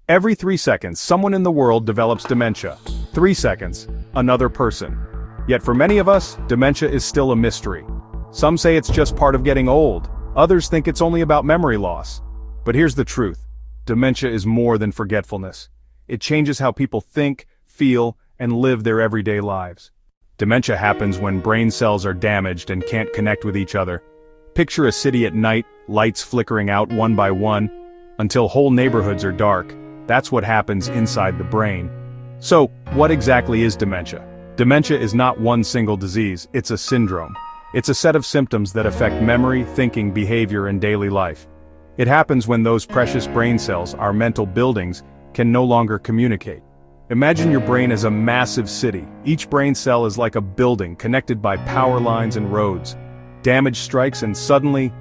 Every 3 seconds, someone in the world develops dementia. 3 seconds, another person. Yet for many of us, dementia is still a mystery. Some say it's just part of getting old. Others think it's only about memory loss. But here's the truth. Dementia is more than forgetfulness. It changes how people think, feel, and live their everyday lives. Dementia happens when brain cells are damaged and can't connect with each other. Picture a city at night, lights flickering out one by one, until whole neighborhoods are dark. That's what happens inside the brain. So, what exactly is dementia? Dementia is not one single disease, it's a syndrome. It's a set of symptoms that affect memory, thinking, behavior, and daily life. It happens when those precious brain cells, our mental buildings, can no longer communicate. Imagine your brain as a massive city. Each brain cell is like a building connected by power lines and roads. Damage strikes and suddenly,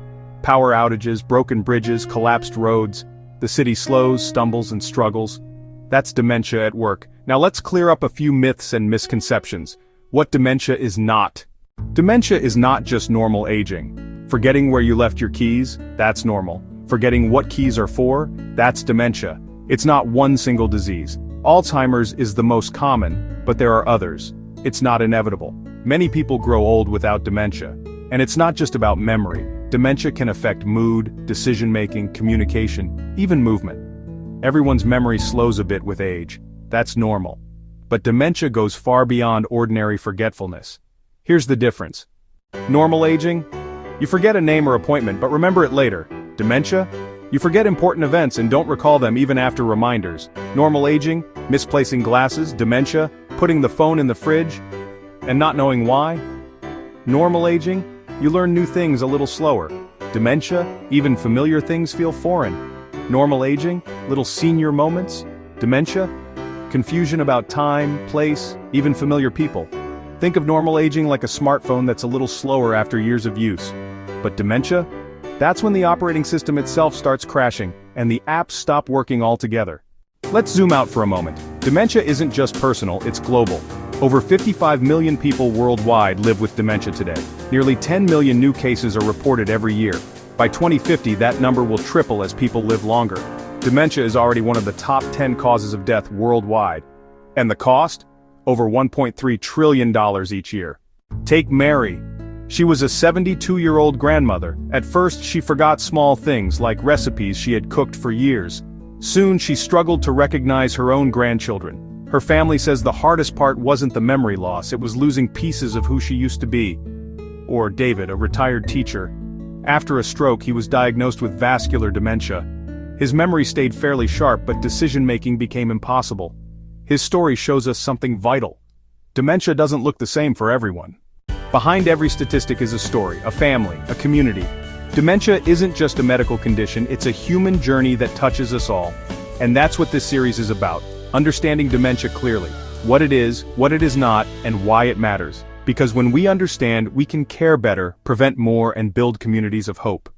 power outages, broken bridges, collapsed roads. The city slows, stumbles, and struggles. That's dementia at work. Now let's clear up a few myths and misconceptions. What dementia is not. Dementia is not just normal aging. Forgetting where you left your keys, that's normal. Forgetting what keys are for, that's dementia. It's not one single disease. Alzheimer's is the most common, but there are others. It's not inevitable. Many people grow old without dementia. And it's not just about memory. Dementia can affect mood, decision-making, communication, even movement. Everyone's memory slows a bit with age. That's normal. But dementia goes far beyond ordinary forgetfulness. Here's the difference. Normal aging? You forget a name or appointment but remember it later. Dementia? You forget important events and don't recall them even after reminders. Normal aging? Misplacing glasses, dementia, putting the phone in the fridge, and not knowing why? Normal aging? You learn new things a little slower. Dementia? Even familiar things feel foreign. Normal aging? Little senior moments? Dementia? Confusion about time, place, even familiar people. Think of normal aging like a smartphone that's a little slower after years of use. But dementia? That's when the operating system itself starts crashing, and the apps stop working altogether. Let's zoom out for a moment. Dementia isn't just personal, it's global. Over 55 million people worldwide live with dementia today. Nearly 10 million new cases are reported every year. By 2050, that number will triple as people live longer. Dementia is already one of the top 10 causes of death worldwide. And the cost? Over $1.3 trillion each year. Take Mary. She was a 72-year-old grandmother. At first, she forgot small things like recipes she had cooked for years. Soon, she struggled to recognize her own grandchildren. Her family says the hardest part wasn't the memory loss, it was losing pieces of who she used to be. Or David, a retired teacher. After a stroke, he was diagnosed with vascular dementia. His memory stayed fairly sharp, but decision-making became impossible. His story shows us something vital. Dementia doesn't look the same for everyone. Behind every statistic is a story, a family, a community. Dementia isn't just a medical condition, it's a human journey that touches us all. And that's what this series is about, understanding dementia clearly. What it is not, and why it matters. Because when we understand, we can care better, prevent more, and build communities of hope.